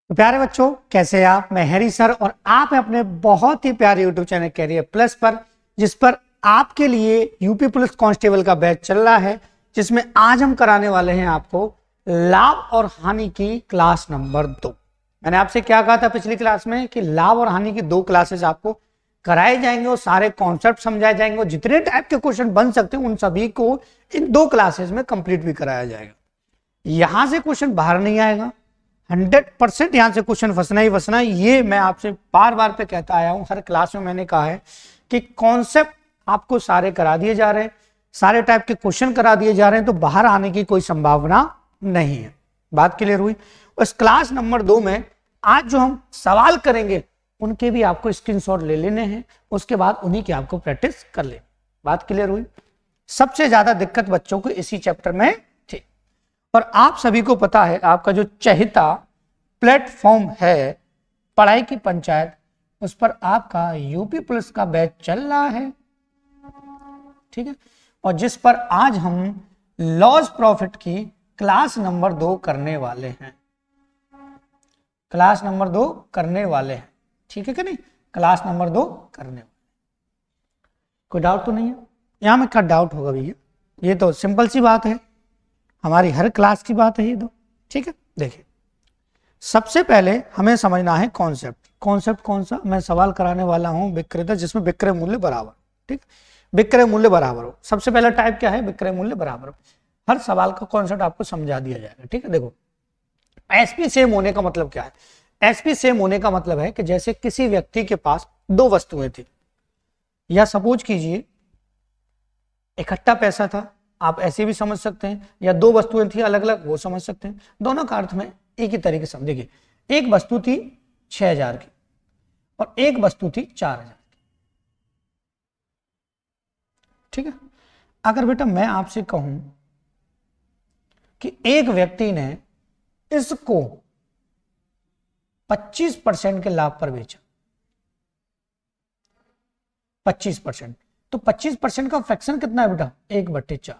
तो प्यारे बच्चों, कैसे हैं आप? मैं हैरी सर और आप हैं अपने बहुत ही प्यारे यूट्यूब चैनल कैरियर प्लस पर, जिस पर आपके लिए यूपी पुलिस कांस्टेबल का बैच चल रहा है, जिसमें आज हम कराने वाले हैं आपको लाभ और हानि की क्लास नंबर 2। मैंने आपसे क्या कहा था पिछली क्लास में कि लाभ और हानि की 2 क्लासेस आपको कराए जाएंगे और सारे कॉन्सेप्ट समझाए जाएंगे और जितने टाइप के क्वेश्चन बन सकते हैं उन सभी को इन 2 क्लासेस में कंप्लीट भी कराया जाएगा। यहां से क्वेश्चन बाहर नहीं आएगा, 100% यहां से क्वेश्चन फंसना ही फंसना। ये मैं आपसे बार बार पे कहता आया हूं, हर क्लास में मैंने कहा है कि कॉन्सेप्ट आपको सारे करा दिए जा रहे हैं, सारे टाइप के क्वेश्चन करा दिए जा रहे हैं, तो बाहर आने की कोई संभावना नहीं है। बात क्लियर हुई? उस क्लास नंबर 2 में आज जो हम सवाल करेंगे उनके भी आपको स्क्रीनशॉट ले लेने हैं, उसके बाद उन्हीं की आपको प्रैक्टिस कर लेनी। बात क्लियर हुई? सबसे ज्यादा दिक्कत बच्चों को इसी चैप्टर में थी और आप सभी को पता है आपका जो चहेता प्लेटफॉर्म है पढ़ाई की पंचायत, उस पर आपका यूपी पुलिस का बैच चल रहा है, ठीक है, और जिस पर आज हम लॉस प्रॉफिट की क्लास नंबर 2 करने वाले हैं। क्लास नंबर 2 करने वाले हैं, ठीक है कि नहीं? क्लास नंबर 2 करने वाले। कोई डाउट तो नहीं है? यहां में क्या डाउट होगा भैया? ये तो सिंपल सी बात है, हमारी हर क्लास की बात है ये तो, ठीक है। देखिए, सबसे पहले हमें समझना है कॉन्सेप्ट। कॉन्सेप्ट कौन सा? मैं सवाल कराने वाला हूं विक्रय, जिसमें विक्रय मूल्य बराबर, ठीक, विक्रय मूल्य बराबर हो। सबसे पहला टाइप क्या है? विक्रय मूल्य बराबर हो। हर सवाल का कॉन्सेप्ट आपको समझा दिया जाएगा, ठीक है। देखो, एसपी सेम होने का मतलब क्या है? एसपी सेम होने का मतलब है कि जैसे किसी व्यक्ति के पास 2 वस्तुएं थी, या सपोज कीजिए इकट्ठा पैसा था, आप ऐसे भी समझ सकते हैं, या 2 वस्तुएं थी अलग अलग, वो समझ सकते हैं। दोनों का अर्थ में एक ही तरीके से देखिए, एक वस्तु थी 6000 की और एक वस्तु थी 4000 की, ठीक है। अगर बेटा मैं आपसे कहूं कि एक व्यक्ति ने इसको 25% के लाभ पर बेचा, 25%, तो 25% का फ्रैक्शन कितना है बेटा? 1/4,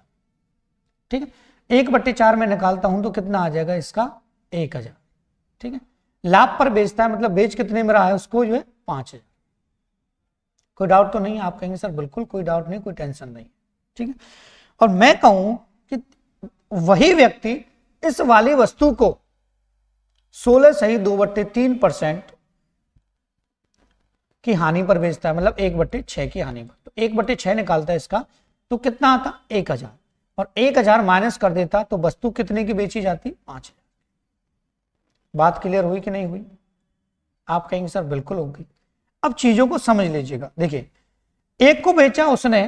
ठीक है। 1/4 में निकालता हूं तो कितना आ जाएगा इसका? 1000, ठीक है। लाभ पर बेचता है, मतलब बेच कितने में रहा है उसको? जो है 5000। कोई डाउट तो नहीं? आप कहेंगे सर बिल्कुल कोई डाउट नहीं, कोई टेंशन नहीं, ठीक है। और मैं कहूं कि वही व्यक्ति इस वाली वस्तु को 16 सही 2/3% की हानि पर बेचता है, मतलब 1/6 की हानि पर, तो 1/6 निकालता है इसका, तो कितना आता? 1000, और 1000 माइनस कर देता तो वस्तु कितने की बेची जाती? 5000। बात क्लियर हुई कि नहीं हुई? आप कहेंगे सर बिल्कुल होगी। अब चीजों को समझ लीजिएगा। देखिए, एक को बेचा उसने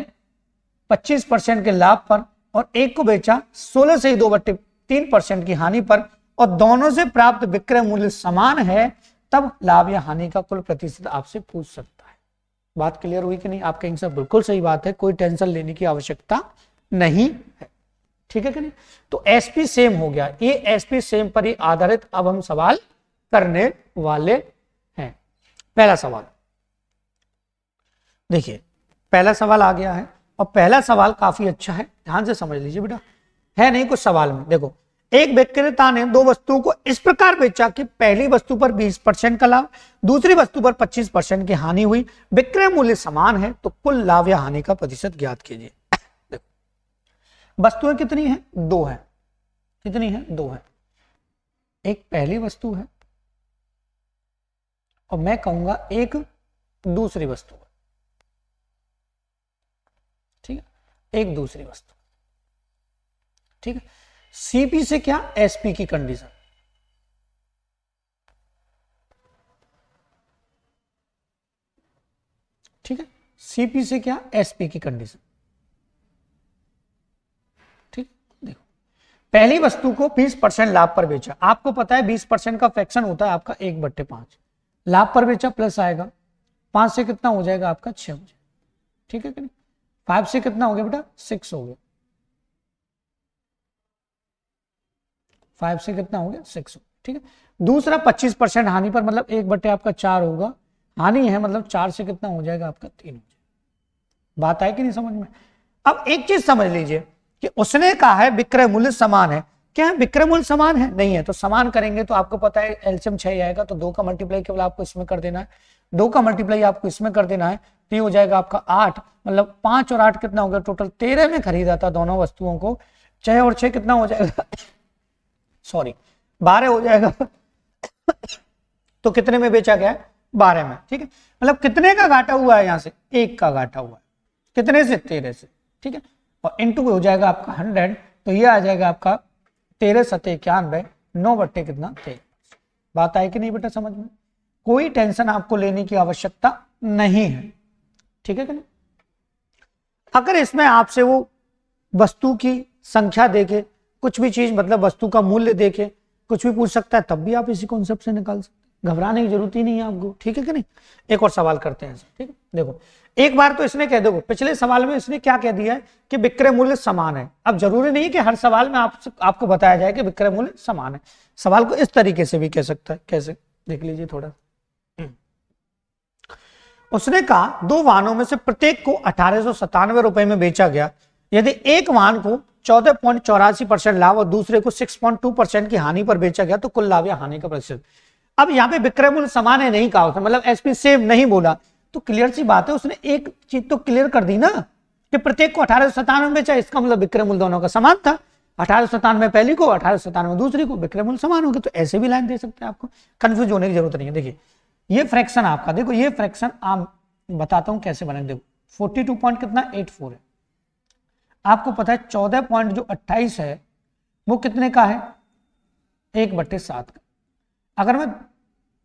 25% के लाभ पर और एक को बेचा 16 से 2/3% की हानि पर, और दोनों से प्राप्त विक्रय मूल्य समान है, तब लाभ या हानि का कुल प्रतिशत आपसे पूछ सकता है। बात क्लियर हुई कि नहीं? आप कहेंगे सर बिल्कुल सही बात है, कोई टेंशन लेने की आवश्यकता नहीं है, ठीक है कि नहीं? तो एसपी सेम हो गया, ये एसपी सेम पर ही आधारित अब हम सवाल करने वाले हैं। पहला सवाल देखिए, पहला सवाल आ गया है और पहला सवाल काफी अच्छा है, ध्यान से समझ लीजिए बेटा। है नहीं कुछ सवाल में? देखो, एक विक्रेता ने 2 वस्तुओं को इस प्रकार बेचा कि पहली वस्तु पर 20% का लाभ, दूसरी वस्तु पर 25% की हानि हुई, विक्रय मूल्य समान है, तो कुल लाभ या हानि का प्रतिशत ज्ञात कीजिए। देखो, वस्तुएं कितनी हैं? 2 है। कितनी है? 2 है। एक पहली वस्तु है और मैं कहूंगा एक दूसरी वस्तु है, ठीक है, एक दूसरी वस्तु, ठीक है। सीपी से क्या? एसपी की कंडीशन, ठीक है। सीपी से क्या? एसपी की कंडीशन, ठीक। देखो, पहली वस्तु को 20% लाभ पर बेचा, आपको पता है 20% का फ्रैक्शन होता है आपका 1/5। लाभ पर बेचा प्लस आएगा, 5 से कितना हो जाएगा आपका? 6 हो जाएगा, ठीक है कि नहीं? 5 से कितना हो गया बेटा? 6 हो गया। 5 से कितना हो गया? 6, ठीक है। दूसरा 25% हानि पर, मतलब 1/4 होगा, हानि है मतलब 4 से कितना हो जाएगा आपका? 3 हो जाएगा। बात आई कि नहीं समझ में? अब एक चीज समझ लीजिए कि उसने कहा है विक्रय मूल्य समान है, क्या है, विक्रय मूल्य समान है? नहीं है। तो समान करेंगे तो आपको पता है एलसीएम 6 आएगा, तो 2 का मल्टीप्लाई केवल आपको इसमें कर देना है, 2 का मल्टीप्लाई आपको इसमें कर देना है, तो ये हो जाएगा आपका 8, मतलब 5 और 8 कितना हो गया, टोटल 13 में खरीदा था दोनों वस्तुओं को। 6 और 6 कितना हो जाएगा सॉरी 12 हो जाएगा तो कितने में बेचा गया है? 12 में। ठीक है, मतलब कितने का घाटा हुआ है? यहाँ से 1 का घाटा हुआ है। कितने से? 13 से। ठीक है, और इंटू हो जाएगा आपका 100, तो ये आ जाएगा आपका 13 सत्ते 91, 9 बट्टे कितना 13। बात आई कि नहीं बेटा समझ में? कोई टेंशन आपको लेने की आवश्यकता नहीं है। ठीक है कि नहीं? अगर इसमें आपसे वो वस्तु की संख्या देके, कुछ भी चीज मतलब वस्तु का मूल्य देके कुछ भी पूछ सकता है, तब भी आप इसी कॉन्सेप्ट से निकाल सकते हैं, घबराने की जरूरत ही नहीं है आपको। ठीक है कि नहीं? एक और सवाल करते हैं। ठीक है, देखो एक बार तो इसने कह दो, पिछले सवाल में इसने क्या कह दिया है कि विक्रय मूल्य समान है। अब जरूरी नहीं है कि हर सवाल में आपको बताया जाए कि विक्रय मूल्य समान है। सवाल को इस तरीके से भी कह सकता है। कैसे? देख लीजिए थोड़ा। उसने कहा 2 वाहनों में से प्रत्येक को 1897 रुपए में बेचा गया। यदि एक वाहन को 14.84% लाभ और दूसरे को 6.2% की हानि पर बेचा गया तो कुल लाभ या हानि का प्रतिशत। अब यहाँ पे विक्रय मूल्य समान है नहीं कहा उसने, मतलब एसपी सेम नहीं बोला, तो क्लियर सी बात है, उसने एक चीज तो क्लियर कर दी ना कि प्रत्येक को 1897 में बेचा, इसका मतलब विक्रय मूल्य दोनों का समान था। 1897 पहली को, 1897 दूसरी को, विक्रय मूल्य समान हो गया। तो ऐसे भी लाइन दे सकते हैं, आपको कंफ्यूज होने की जरूरत नहीं है। देखिए ये फ्रैक्शन आपका, देखो ये फ्रैक्शन आप बताता हूं कैसे बने। देखो 42 पॉइंट कितना 84 है, आपको पता है 14 पॉइंट जो 28 है वो कितने का है? 1/7 का। अगर मैं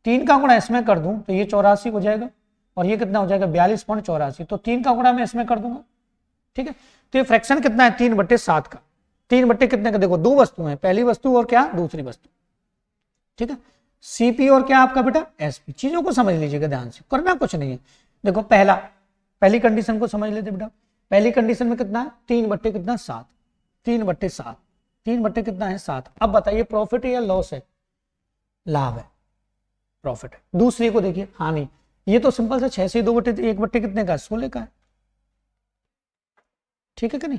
3 का गुणा इसमें कर दूं तो ये 84 हो जाएगा, और ये कितना हो जाएगा 42.84, तो 3 का गुणा मैं इसमें कर दूंगा। ठीक है, तो ये फ्रैक्शन कितना है 3/7 का। 3 बट्टे कितने का? देखो 2 वस्तु है, पहली वस्तु और क्या दूसरी वस्तु। ठीक है, सीपी और क्या आपका बेटा एसपी। चीजों को समझ लीजिएगा ध्यान से, करना कुछ नहीं है। देखो पहली कंडीशन को समझ लेते बेटा। पहली कंडीशन में कितना है 3 बट्टे कितना 7, 3/7, 3 बट्टे कितना है 7। अब बताइए प्रॉफिट है या लॉस है? लाभ है, प्रॉफिट है। दूसरी को देखिए हानि, ये तो सिंपल सा 6 से 2 बट्टे 1 बट्टे कितने का 16 का है। ठीक है कि नहीं?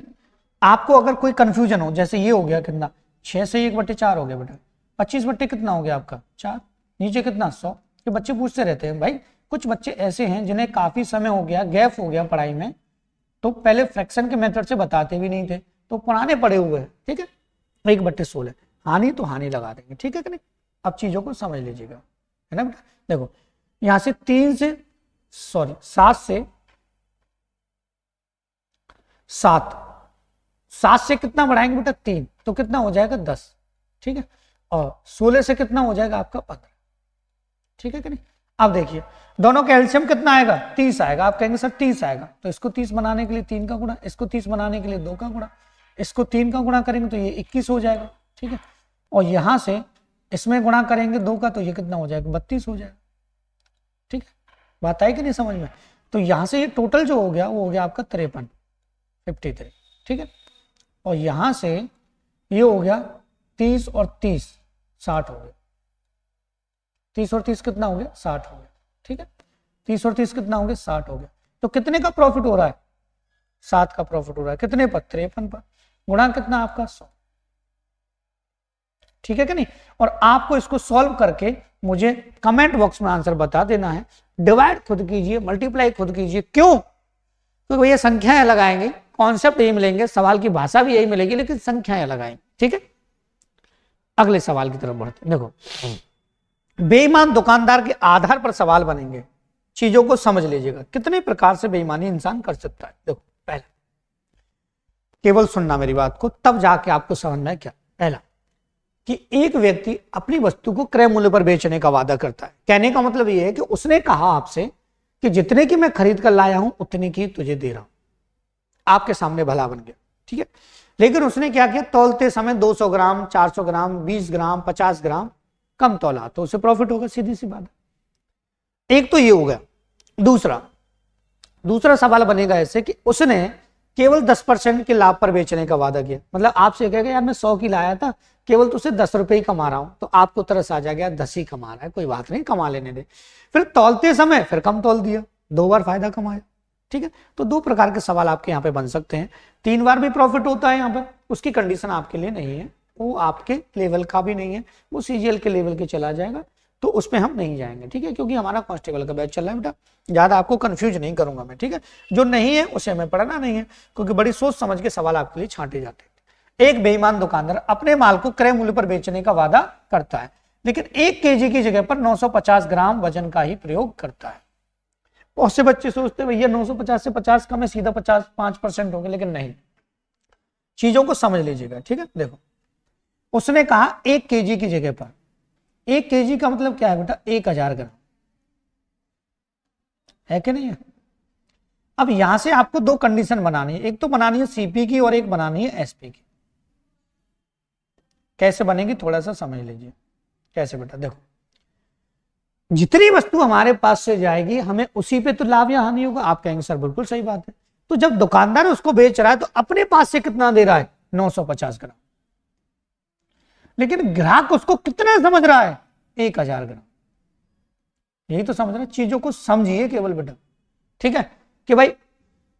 आपको अगर कोई कंफ्यूजन हो, जैसे ये हो गया कितना 6 से 1/4 हो गया बेटा, 25 बट्टे कितना हो गया आपका 4, नीचे कितना 100। ये बच्चे पूछते रहते हैं भाई, कुछ बच्चे ऐसे हैं जिन्हें काफी समय हो गया, गैप हो गया पढ़ाई में, तो पहले फ्रैक्शन के मेथड से बताते भी नहीं थे, तो पुराने पड़े हुए हैं। ठीक है, 1/16 हानि तो हानि लगा देंगे। ठीक है कि नहीं? अब चीजों को समझ लीजिएगा, है ना बेटा। देखो यहां से 7 से 7 से कितना बढ़ाएंगे बेटा 3, तो कितना हो जाएगा 10। ठीक है, और 16 से कितना हो जाएगा आपका 15। ठीक है कि नहीं? अब देखिए दोनों का एलसीएम कितना आएगा 30 आएगा। आप कहेंगे सर 30 आएगा, तो इसको 30 बनाने के लिए 3 का गुणा, इसको 30 बनाने के लिए 2 का गुणा, इसको 3 का गुणा करेंगे तो ये 21 हो जाएगा। ठीक है, और यहां से इसमें गुणा करेंगे 2 का, तो ये कितना हो जाएगा 32 हो जाएगा। ठीक है, बात आई कि नहीं समझ में? तो यहां से ये टोटल जो हो गया वो हो गया आपका 53। ठीक है, और यहां से ये हो गया 30 और 30 60 हो गया। 30 और 30 कितना हो गया 60 हो गया। ठीक है, 30 और 30 कितना हो गया 60 हो गया। तो कितने का प्रॉफिट हो रहा है? 7 का प्रॉफिट हो रहा है। कितने पर? 53 पर। गुणा कितना आपका 100। ठीक है कि नहीं? और आपको इसको सॉल्व करके मुझे कमेंट बॉक्स में आंसर बता देना है। डिवाइड खुद कीजिए, मल्टीप्लाई खुद कीजिए। क्यों? क्योंकि भैया संख्याएं लगाएंगे, कॉन्सेप्ट यही मिलेंगे, सवाल की भाषा भी यही मिलेगी, लेकिन संख्याएं लगाएंगे। ठीक है, अगले सवाल की तरफ बढ़ते। देखो बेईमान दुकानदार के आधार पर सवाल बनेंगे, चीजों को समझ लीजिएगा। कितने प्रकार से बेईमानी इंसान कर सकता है? देखो पहला, केवल सुनना मेरी बात को, तब जाके आपको समझना है क्या। पहला कि एक व्यक्ति अपनी वस्तु को क्रय मूल्य पर बेचने का वादा करता है। कहने का मतलब यह है कि उसने कहा आपसे कि जितने की मैं खरीद कर लाया हूं उतने की तुझे दे रहा हूं, आपके सामने भला बन गया। ठीक है, लेकिन उसने क्या किया, तौलते समय 200 ग्राम, 400 ग्राम, 20 ग्राम, 50 ग्राम कम तौला, तो उसे प्रॉफिट होगा, सीधी सी बात है। एक तो ये हो गया। दूसरा सवाल बनेगा ऐसे कि उसने केवल 10% के लाभ पर बेचने का वादा किया। मतलब आपसे कहेगा यार मैं 100 की लाया था, केवल तुझसे 10 रुपए ही कमा रहा हूं, तो आपको तरस आ जाएगा 10 ही कमा रहा है, कोई बात नहीं कमा लेने दे। फिर तौलते समय फिर कम तौल दिया, 2 बार फायदा कमाया। ठीक है, तो 2 प्रकार के सवाल आपके यहाँ पे बन सकते हैं। 3 बार भी प्रॉफिट होता है यहाँ पे, उसकी कंडीशन आपके लिए नहीं है, वो आपके लेवल का भी नहीं है, वो सीजीएल के लेवल के चला जाएगा, तो उसमें हम नहीं जाएंगे, ठीक है, क्योंकि हमारा कांस्टेबल का बैच चल रहा है बेटा, ज्यादा आपको कंफ्यूज नहीं करूंगा मैं, ठीक है। जो नहीं है उसे हमें पढ़ना नहीं है, क्योंकि बड़ी सोच समझ के सवाल आपके लिए छांटे जाते हैं। एक बेईमान दुकानदार अपने माल को क्रय मूल्य पर बेचने का वादा करता है, लेकिन 1 केजी की जगह पर 950 ग्राम वजन का ही प्रयोग करता है। बहुत से बच्चे सोचते हैं भैया 950 से 50 कम है, सीधा 5% होंगे, लेकिन नहीं, चीजों को समझ लीजिएगा, ठीक है। देखो, उसने कहा 1 केजी की जगह पर, 1 केजी का मतलब क्या है बेटा, 1000 ग्राम है कि नहीं है। अब यहां से आपको 2 कंडीशन बनानी है, एक तो बनानी है सीपी की और एक बनानी है एसपी की। कैसे बनेगी थोड़ा सा समझ लीजिए। कैसे बेटा, देखो, जितनी वस्तु हमारे पास से जाएगी हमें उसी पे तो लाभ या हानि होगा। आप कहेंगे सर बिल्कुल सही बात है, तो जब दुकानदार उसको बेच रहा है तो अपने पास से कितना दे रहा है, 950 ग्राम, लेकिन ग्राहक उसको कितना समझ रहा है, 1000 ग्राम। यही तो समझ रहे, चीजों को समझिए केवल बेटा, ठीक है, कि भाई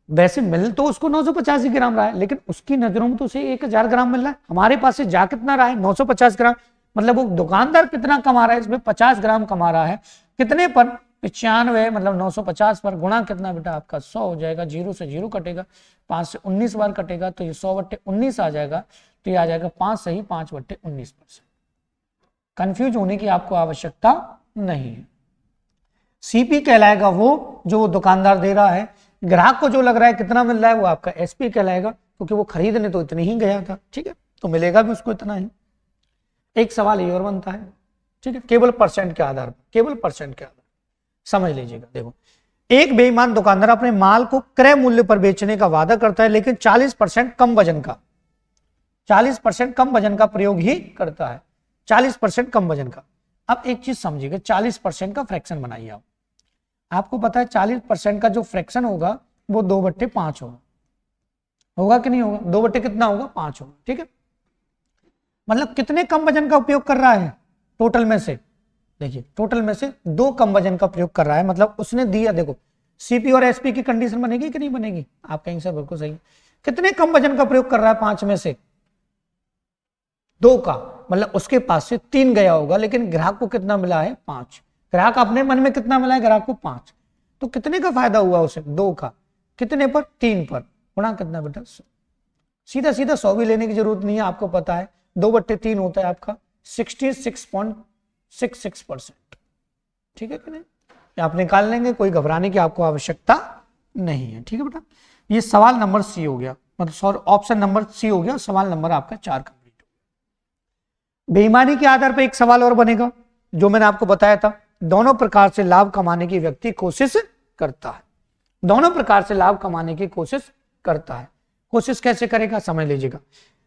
वैसे मिल तो उसको 950 ग्राम रहा है, लेकिन उसकी नजरों में तो उसे 1000 ग्राम मिल रहा है, हमारे पास से जा कितना रहा है, 950 ग्राम। मतलब वो दुकानदार कितना कमा रहा है, इसमें 50 ग्राम कमा रहा है, कितने पर, 95, मतलब 950 पर गुणा कितना बेटा आपका 100 हो जाएगा, 0 से 0 कटेगा, 5 से 19 बार कटेगा, तो ये 100/19 आ जाएगा, तो ये आ जाएगा 5 सही 5/19%। कंफ्यूज होने की आपको आवश्यकता नहीं है। सीपी कहलाएगा वो जो दुकानदार दे रहा है, ग्राहक को जो लग रहा है कितना मिल रहा है वो आपका एसपी कहलाएगा, क्योंकि वो खरीदने तो इतनी ही गया था, ठीक है, तो मिलेगा भी उसको इतना ही। एक सवाल ये और बनता है, ठीक है, केवल परसेंट के आधार पर, केवल परसेंट के आधार पर समझ लीजिएगा। देखो, एक बेईमान दुकानदार अपने माल को क्रय मूल्य पर बेचने का वादा करता है, लेकिन 40% कम वजन का, 40% कम वजन का प्रयोग ही करता है, 40% कम वजन का। अब एक चीज समझिएगा, 40% का फ्रैक्शन बनाइए आप, आपको पता है 40% का जो फ्रैक्शन होगा वो 2/5 होगा, होगा कि नहीं होगा, 2 कितना होगा, 5 होगा, ठीक है। मतलब कितने कम वजन का उपयोग कर रहा है टोटल में से, देखिए टोटल में से 2 कम वजन का प्रयोग कर रहा है, मतलब उसने दिया, देखो सीपी और एसपी की कंडीशन बनेगी कि नहीं बनेगी, आप कहेंगे सर बिल्कुल सही, कितने कम वजन का प्रयोग कर रहा है, 5 में से 2 का, मतलब उसके पास से 3 गया होगा, लेकिन ग्राहक को कितना मिला है, 5। ग्राहक अपने मन में कितना मिला है, ग्राहक को 5, तो कितने का फायदा हुआ उसे, 2 का, कितने पर, 3 पर, गुणा कितना बेटा 100। सीधा सीधा 100 भी लेने की जरूरत नहीं है, आपको पता है 2/3 होता है आपका 66.66%, ठीक है कि नहीं, आप निकाल लेंगे, कोई घबराने की आपको आवश्यकता नहीं है, ठीक है बेटा। ये सवाल नंबर सी हो गया, मतलब ऑप्शन नंबर सी हो गया, सवाल नंबर आपका 4 कंप्लीट हो। बेईमानी के आधार पर एक सवाल और बनेगा, जो मैंने आपको बताया था, दोनों प्रकार से लाभ कमाने की व्यक्ति कोशिश करता है, दोनों प्रकार से लाभ कमाने की कोशिश करता है। कोशिश कैसे करेगा समझ लीजिएगा,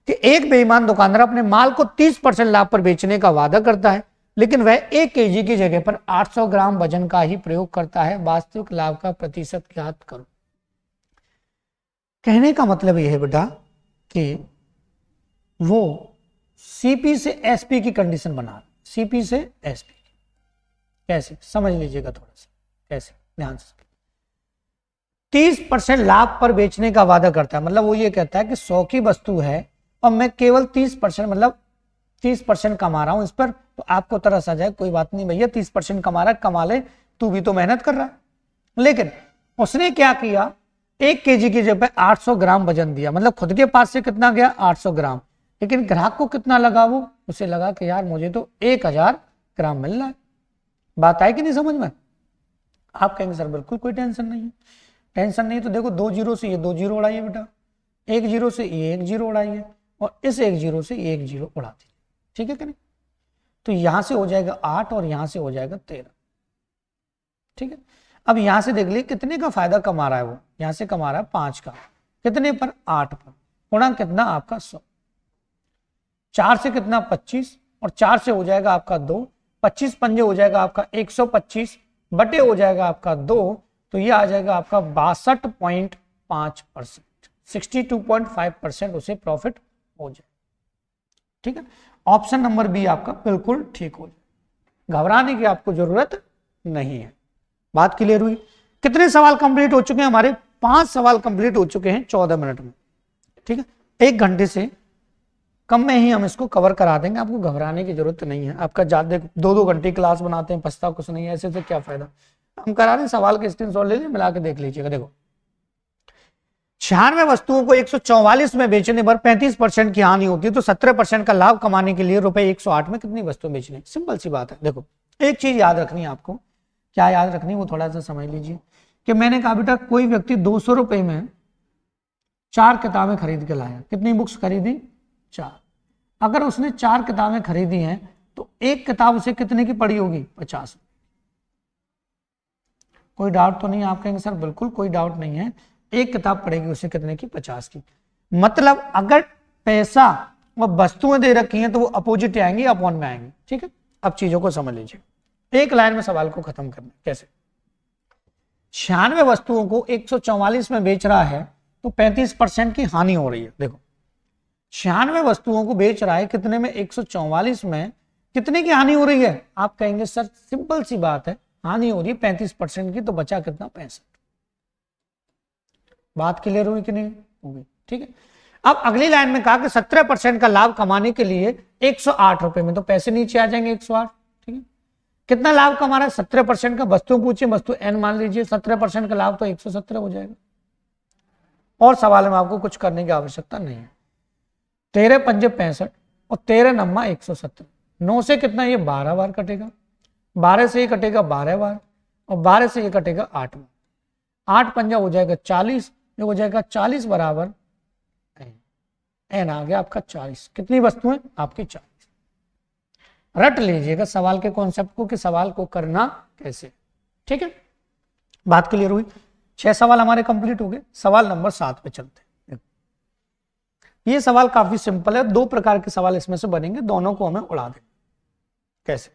कि एक बेईमान दुकानदार अपने माल को 30% लाभ पर बेचने का वादा करता है, लेकिन वह 1 केजी की जगह पर 800 ग्राम वजन का ही प्रयोग करता है, वास्तविक लाभ का प्रतिशत ज्ञात करो। कहने का मतलब यह है बेटा कि वो सीपी से एसपी की कंडीशन बना, सीपी से एसपी, कैसे समझ लीजिएगा थोड़ा सा, कैसे ध्यान से। 30% लाभ पर बेचने का वादा करता है, मतलब वो ये कहता है कि 100 की वस्तु है और मैं केवल 30%, मतलब 30% कमा रहा हूं इस पर, तो आपको तरस आ जाए, कोई बात नहीं भैया 30% कमा रहा है, कमा ले, तू भी तो मेहनत कर रहा है। लेकिन उसने क्या किया, 1 केजी की जगह पे 800 ग्राम वजन दिया, मतलब खुद के पास से कितना गया 800 ग्राम, लेकिन ग्राहक को कितना लगा, वो उसे लगा कि यार मुझे तो 1000 ग्राम मिल रहा है। बात आई कि नहीं समझ में, आप कहेंगे सर बिल्कुल कोई टेंशन नहीं है, टेंशन नहीं, तो देखो 2 जीरो से ये 2 जीरो उड़ाइए बेटा, 1 जीरो से ये 1 जीरो उड़ाइए, और इस 1 जीरो से 1 जीरो उड़ा दीजिए, ठीक है कि नहीं, तो यहां से हो जाएगा 8 और यहां से हो जाएगा 13, ठीक है। अब यहां से देख लीजिए कितने का फायदा कमा रहा है वो, यहां से कमा रहा है 5 का, कितने पर, 8 पर, गुणा कितना आपका 100, 4 से कितना 25, और 4 से हो जाएगा आपका 2, 25 पंजे हो जाएगा आपका 125 बटे हो जाएगा आपका 2, तो ये आ जाएगा आपका 62.5%, 62.5% उसे प्रॉफिट हो जाए, ठीक है। ऑप्शन नंबर बी आपका बिल्कुल ठीक हो जाए, घबराने की आपको जरूरत नहीं है। बात क्लियर हुई। कितने सवाल कंप्लीट हो चुके हैं हमारे, 5 सवाल कंप्लीट हो चुके हैं 14 मिनट में, ठीक है। 1 घंटे से कम में ही हम इसको कवर करा देंगे, आपको घबराने की जरूरत नहीं है। आपका ज्यादा 2-2 घंटे क्लास बनाते हैं, पछता कुछ नहीं है, ऐसे से क्या फायदा। हम करा रहे हैं, सवाल के स्क्रीनशॉट ले लीजिए, मिला के देख लीजिएगा। देखो 96 वस्तुओं को 144 में बेचने पर 35% की हानि होती है, तो 17% का लाभ कमाने के लिए रुपए 108 में कितनी वस्तुएं बेचनी। सिंपल सी बात है। देखो एक चीज याद रखनी है आपको, क्या याद रखनी है वो थोड़ा सा समझ लीजिए कि मैंने कहा बेटा कोई व्यक्ति 200 रुपए में 4 किताबें खरीद के लाया। कितनी बुक्स खरीदी? 4। अगर उसने 4 किताबें खरीदी हैं तो एक किताब उसे कितने की पड़ी होगी? 50। कोई डाउट तो नहीं? आप कहेंगे सर बिल्कुल कोई डाउट नहीं है, एक किताब पड़ेगी उसे कितने की? 50 की। मतलब अगर पैसा और वस्तुएं दे रखी हैं तो वो अपोजिट आएंगी, अपॉन में आएंगी। ठीक है, अब चीजों को समझ लीजिए, एक लाइन में सवाल को खत्म करना। कैसे? 96 वस्तुओं को 144 में बेच रहा है तो 35% की हानि हो रही है। देखो 96 वस्तुओं को बेच रहा है कितने में? 144 में। कितने की हानि हो रही है? आप कहेंगे सर सिंपल सी बात है, हानि हो रही है 35% की, तो बचा कितना? 65। बात क्लियर हुई कि नहीं होगी? ठीक है। अब अगली लाइन में कहा कि 17% का लाभ कमाने के लिए 108 रुपए में, तो पैसे नीचे आ जाएंगे 108। ठीक है, कितना लाभ कमा रहा है? 17% का। वस्तु पूछिए, वस्तु n मान लीजिए, 17% का लाभ तो 117 हो जाएगा। और सवाल में आपको कुछ करने की आवश्यकता नहीं है। 13 पंजे 65 और 13 नम्मा 117। 9 से कितना? ये 12 बार कटेगा, 12 से ये कटेगा 12 बार, और 12 से ये कटेगा 8 बार। 8 पंजा हो जाएगा 40, ये हो जाएगा 40 बराबर n आ गया आपका 40। कितनी वस्तुएं? आपकी 40। रट लीजिएगा सवाल के कॉन्सेप्ट को कि सवाल को करना कैसे। ठीक है, बात क्लियर हुई? 6 सवाल हमारे कंप्लीट हो गए। सवाल नंबर 7 पे चलते हैं। ये सवाल काफी सिंपल है, 2 प्रकार के सवाल इसमें से बनेंगे, दोनों को हमें उड़ा देंगे। कैसे?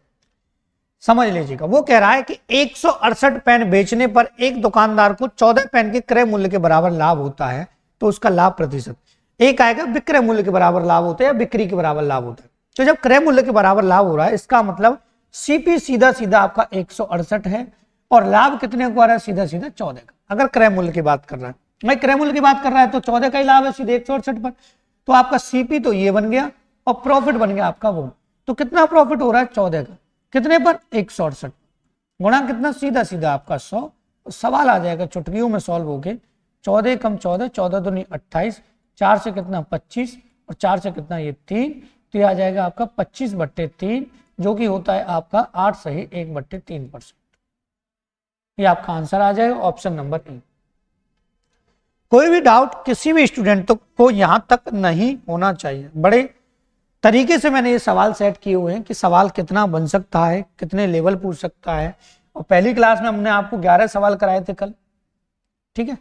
समझ लीजिएगा। वो कह रहा है कि 168 पेन बेचने पर एक दुकानदार को 14 पेन के क्रय मूल्य के बराबर लाभ होता है, तो उसका लाभ प्रतिशत। एक आएगा विक्रय मूल्य के बराबर लाभ होता है या बिक्री के बराबर लाभ होता है। तो जब क्रय मूल्य के बराबर लाभ हो रहा है, इसका मतलब सीपी सीधा सीधा आपका 168 है और लाभ कितने को आ रहा है? सीधा सीधा 14 का। अगर क्रय मूल्य की बात कर रहा है, मैं क्रय मूल्य की बात कर रहा है तो 14 का ही लाभ है सीधे 168 पर। तो आपका सीपी तो ये बन गया और प्रॉफिट बन गया आपका वो। तो कितना प्रॉफिट हो रहा है? 14 का। कितने पर? 168 गुणा कितना? सीधा सीधा आपका 100। सवाल आ जाएगा चुटकियों में सॉल्व होके। 14 कम 14, 14 दूनी 28, 4 से कितना? 25, और 4 से कितना? ये 3, तो ये आ जाएगा आपका 25/3, जो कि होता है आपका 8 सही 1/3%। ये आपका आंसर आ जाएगा ऑप्शन नंबर ए। कोई भी डाउट किसी भी स्टूडेंट को यहां तक नहीं होना चाहिए। बड़े तरीके से मैंने ये सवाल सेट किए हुए हैं कि सवाल कितना बन सकता है, कितने लेवल पूछ सकता है। और पहली क्लास में हमने आपको 11 सवाल कराए थे कल। ठीक है,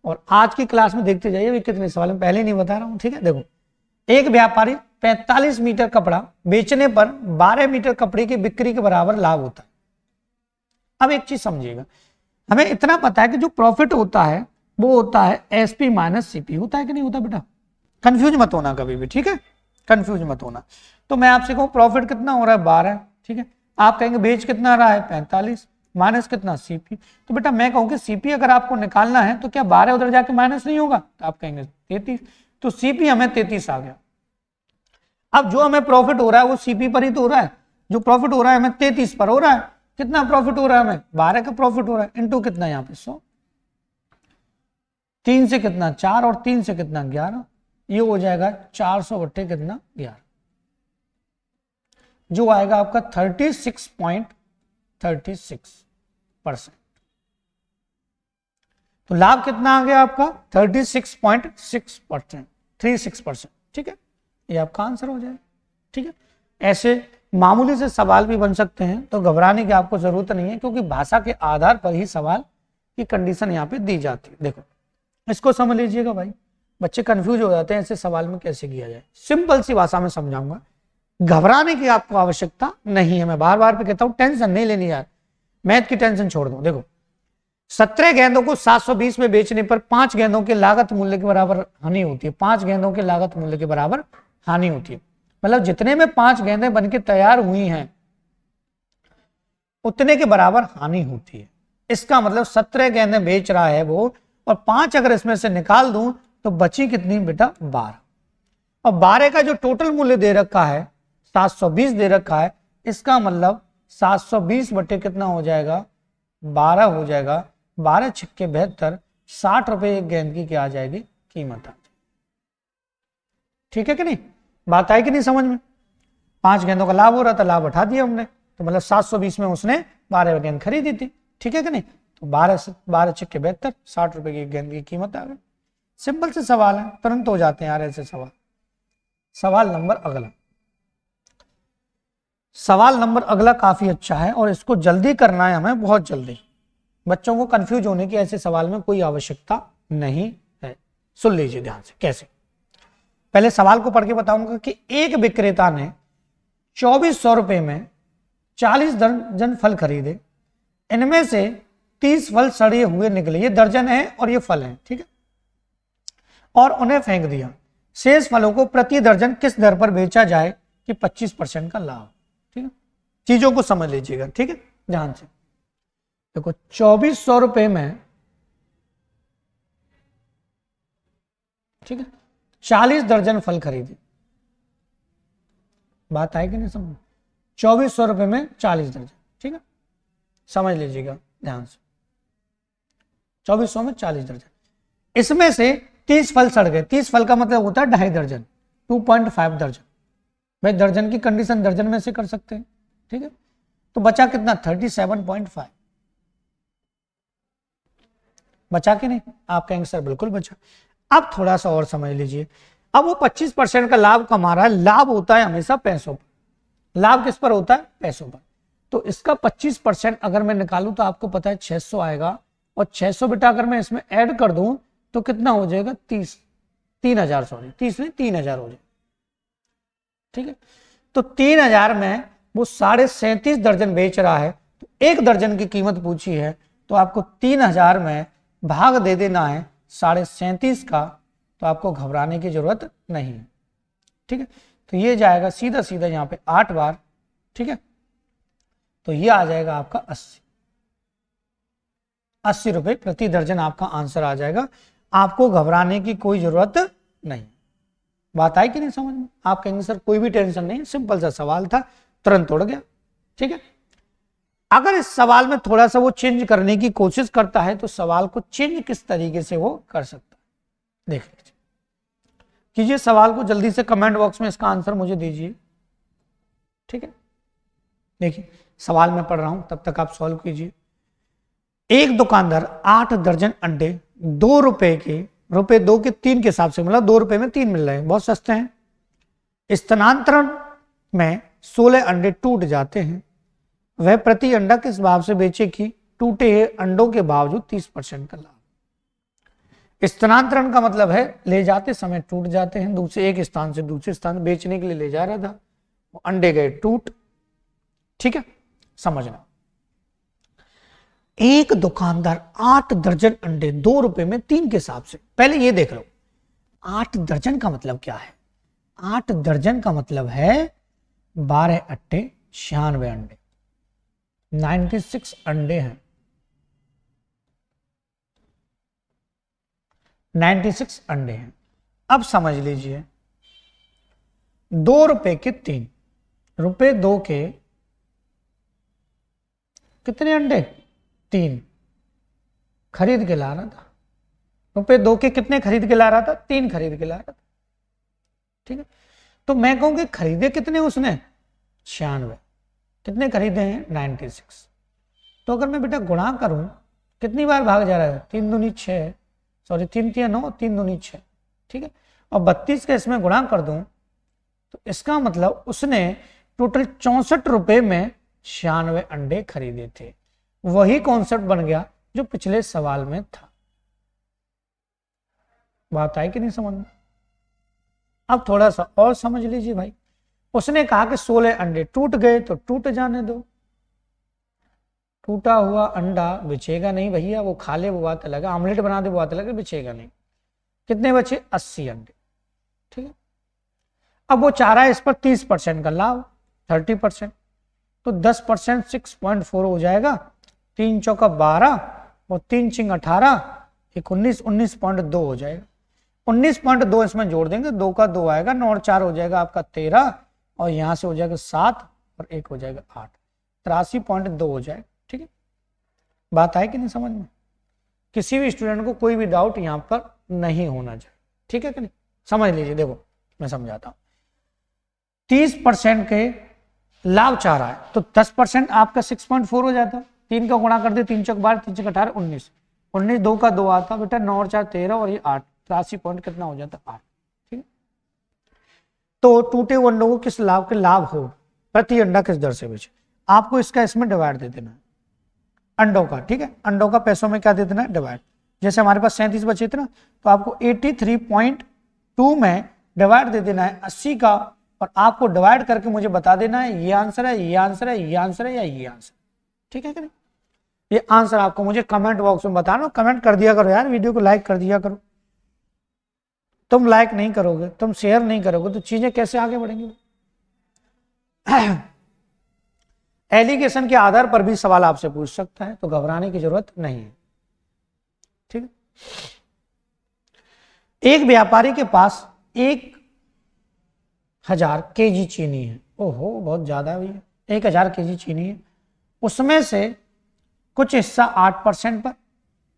और आज की क्लास में देखते जाइए कितने सवाल में, पहले नहीं बता रहा हूं। ठीक है, देखो एक व्यापारी 45 मीटर कपड़ा बेचने पर 12 मीटर कपड़े की बिक्री के बराबर लाभ होता है। अब एक चीज समझिएगा, हमें इतना पता है कि जो प्रॉफिट होता है वो होता है एसपी माइनस सीपी। होता है कि नहीं होता बेटा? कंफ्यूज मत होना कभी भी। ठीक है, कंफ्यूज मत होना। तो मैं आपसे कहूं प्रॉफिट कितना हो रहा है? 12। ठीक है, आप कहेंगे बेच कितना रहा है? 45 माइनस कितना? सीपी। तो बेटा मैं कहूं कि सीपी अगर आपको निकालना है तो क्या 12 उधर जाके माइनस नहीं होगा? तो आप कहेंगे 33। तो सीपी हमें 33 आ गया। अब जो हमें प्रॉफिट हो रहा है वो सीपी पर ही तो हो रहा है। जो प्रॉफिट हो रहा है हमें 33 पर हो रहा है। कितना प्रॉफिट हो रहा है? हमें 12 का प्रॉफिट हो रहा है। इनटू कितना यहाँ पे 100, 3 से कितना 4 और 3 से कितना 11, ये हो जाएगा 400 बट्टे कितना 11, जो आएगा आपका 36.36%। तो लाभ कितना आ गया आपका? 36.6%, 36%। ठीक है, ये आपका आंसर हो जाएगा। ठीक है, ऐसे मामूली से सवाल भी बन सकते हैं, तो घबराने की आपको जरूरत नहीं है, क्योंकि भाषा के आधार पर ही सवाल की कंडीशन यहाँ पे दी जाती है। देखो इसको समझ लीजिएगा भाई, बच्चे कंफ्यूज हो जाते हैं ऐसे सवाल में कैसे किया जाए। सिंपल सी भाषा में समझाऊंगा, घबराने की आपको आवश्यकता नहीं है। मैं बार बार पे कहता हूं टेंशन नहीं लेनी यार, मैथ की टेंशन छोड़ दो। देखो 17 गेंदों को 720 में बेचने पर 5 गेंदों के लागत मूल्य के बराबर हानि होती है। 5 गेंदों के लागत मूल्य के बराबर हानि होती है, मतलब जितने में 5 गेंदें बनके तैयार हुई हैं उतने के बराबर हानि होती है। इसका मतलब 17 गेंदें बेच रहा है वो, और 5 अगर इसमें से निकाल दूं तो बची कितनी बेटा? 12। और 12 का जो टोटल मूल्य दे रखा है 720 दे रखा है, इसका मतलब 720 बटे कितना हो जाएगा 12 हो जाएगा, 12 छिक्के 72, 60 रुपए एक गेंद की क्या आ जाएगी कीमत। ठीक है कि नहीं, बात आई कि नहीं समझ में। 5 गेंदों का लाभ हो रहा था, लाभ उठा दिया हमने, तो मतलब 720 में उसने 12 गेंद खरीदी थी। ठीक है कि नहीं, तो 12 छिक्के 72, 60 रुपए की गेंद की कीमत आ गई। सिंपल से सवाल है, तुरंत हो जाते हैं यार ऐसे सवाल। सवाल नंबर अगला, सवाल नंबर अगला काफी अच्छा है और इसको जल्दी करना है हमें, बहुत जल्दी। बच्चों को कंफ्यूज होने की ऐसे सवाल में कोई आवश्यकता नहीं है। सुन लीजिए ध्यान से कैसे। पहले सवाल को पढ़ के बताऊंगा कि एक विक्रेता ने 2400 रुपए में 40 दर्जन फल खरीदे, इनमें से 30 फल सड़े हुए निकले, ये दर्जन है और ये फल है, ठीक है, और उन्हें फेंक दिया। शेष फलों को प्रति दर्जन किस दर पर बेचा जाए कि 25% का लाभ। ठीक है, चीजों को समझ लीजिएगा, ठीक है ध्यान से। देखो 2400 रुपए में, ठीक है, 40 दर्जन फल खरीदे, बात आएगी नहीं समझ। 2400 रुपए में 40 दर्जन, ठीक है, समझ लीजिएगा ध्यान से। 2400 में 40 दर्जन, इसमें से 30 फल सड़ गए। 30 फल का मतलब होता है 2.5 दर्जन, 2.5 दर्जन। भाई दर्जन की कंडीशन दर्जन में से कर सकते हैं, ठीक है, तो बचा कितना 37.5 बचा कि नहीं, आपका आंसर बिल्कुल बचा। अब थोड़ा सा और समझ लीजिए, अब वो 25% का लाभ कमा रहा है, लाभ होता है हमेशा पैसों पर, लाभ किस पर होता है पैसों पर, तो इसका 25% अगर मैं निकालूं तो आपको पता है 600 आएगा, और 600 बेटा अगर मैं इसमें ऐड कर दूं तो कितना हो जाएगा 3000 सॉरी 30 नहीं 3000 हो जाएगा, ठीक है, तो 3000 में वो 37.5 दर्जन बेच रहा है, तो एक दर्जन की कीमत पूछी है, तो आपको 3000 में भाग दे देना है 37.5 का, तो आपको घबराने की जरूरत नहीं है, ठीक है, तो ये जाएगा सीधा सीधा यहाँ पे 8 बार, ठीक है, तो ये आ जाएगा आपका 80 रुपए प्रति दर्जन आपका आंसर आ जाएगा। आपको घबराने की कोई जरूरत नहीं। बात आई कि नहीं समझ में, आपका आंसर कोई भी टेंशन नहीं, सिंपल सा सवाल था, तुरंत उड़ गया, ठीक है। अगर इस सवाल में थोड़ा सा वो चेंज करने की कोशिश करता है तो सवाल को चेंज किस तरीके से वो कर सकता है, देख लीजिए, कीजिए सवाल को जल्दी से कमेंट बॉक्स में इसका आंसर मुझे दीजिए, ठीक है। देखिए सवाल मैं पढ़ रहा हूं, तब तक आप सॉल्व कीजिए। एक दुकानदार 8 दर्जन अंडे 2 रुपए के, रुपए 2 के 3 के हिसाब से, मतलब 2 रुपए में 3 मिल रहे हैं, बहुत सस्ते हैं। स्थानांतरण में 16 अंडे टूट जाते हैं, वह प्रति अंडा किस भाव से बेचे कि टूटे अंडों के बावजूद 30% का लाभ। स्थानांतरण का मतलब है ले जाते समय टूट जाते हैं, दूसरे एक स्थान से दूसरे स्थान बेचने के लिए ले जा रहा था, वो अंडे गए टूट, ठीक है, समझना। एक दुकानदार 8 दर्जन अंडे 2 रुपए में 3 के हिसाब से, पहले ये देख लो 8 दर्जन का मतलब क्या है। 8 दर्जन का मतलब है 12 अट्टे 96 अंडे, 96 अंडे हैं, 96 अंडे हैं। अब समझ लीजिए 2 रुपए के 3, रुपए 2 के कितने अंडे 3 खरीद के ला रहा था, रुपए 2 के कितने खरीद के ला रहा था 3 खरीद के ला रहा था, ठीक है। तो मैं कहूं कि खरीदे कितने उसने 96, कितने खरीदे हैं 96। तो अगर मैं बेटा गुणा करूं, कितनी बार भाग जा रहा है 3 दूनी 6, सॉरी 3 3 9, 3 दूनी 6, ठीक है, और 32 का इसमें गुणा कर दूं तो इसका मतलब उसने टोटल 64 रुपए में 96 अंडे खरीदे थे। वही कॉन्सेप्ट बन गया जो पिछले सवाल में था। बात आई कि नहीं समझ में। अब थोड़ा सा और समझ लीजिए भाई, उसने कहा कि 16 अंडे टूट गए तो टूट जाने दो, टूटा हुआ अंडा बिछेगा नहीं भैया, वो खा ले वो बात अलग है, आमलेट बना दे वो बात अलग है, बिछेगा नहीं। कितने बचे 80 अंडे, ठीक है। अब वो चाह रहा है इस पर 30% का लाभ, 30%, तो 10% 6.4 हो जाएगा, 3 चौका 12 और 3 चिंग 18, 19, 19.2 हो जाएगा। 19.2 इसमें जोड़ देंगे, 2 का 2 आएगा, 9 और 4 हो जाएगा आपका 13, और यहां से हो जाएगा 7 और 1 हो जाएगा 8, 83.2 हो जाएगा। ठीक है, बात आए कि नहीं समझ में? किसी भी स्टूडेंट को कोई भी डाउट यहां पर नहीं होना चाहिए। ठीक है कि नहीं, समझ लीजिए। देखो मैं समझाता हूं, 30% के लाभ चाह रहा है तो 10% आपका 6.4 हो जाता। 3 का गुणा कर दे, 3 चौक 12, 3 चौक 18, 19, 19 2 का 2 आता बेटा, 9 और 4 13 और ये 8, 83 पॉइंट कितना हो जाता 8। ठीक है, तो टूटे हुए अंडों को किस लाभ के लाभ हो प्रति अंडा किस दर से बेचे, आपको इसका इसमें डिवाइड दे देना है अंडों का। ठीक है, अंडों का पैसों में क्या दे देना है, डिवाइड। जैसे हमारे पास 37 बचे थे ना, तो आपको 83.2 में डिवाइड दे देना है 80 का, और आपको डिवाइड करके मुझे बता देना है ये आंसर है, ये आंसर है, ये आंसर है या ये आंसर। ठीक है कि नहीं, ये आंसर आपको मुझे कमेंट बॉक्स में बताना। कमेंट कर दिया करो यार, वीडियो को लाइक कर दिया करो। तुम लाइक नहीं करोगे, तुम शेयर नहीं करोगे तो चीजें कैसे आगे बढ़ेंगी? एलिगेशन के आधार पर भी सवाल आपसे पूछ सकता है, तो घबराने की जरूरत नहीं है। ठीक है, एक व्यापारी के पास 1000 केजी चीनी है। ओहो बहुत ज्यादा भी है, 1000 केजी चीनी है। उसमें से कुछ हिस्सा 8% पर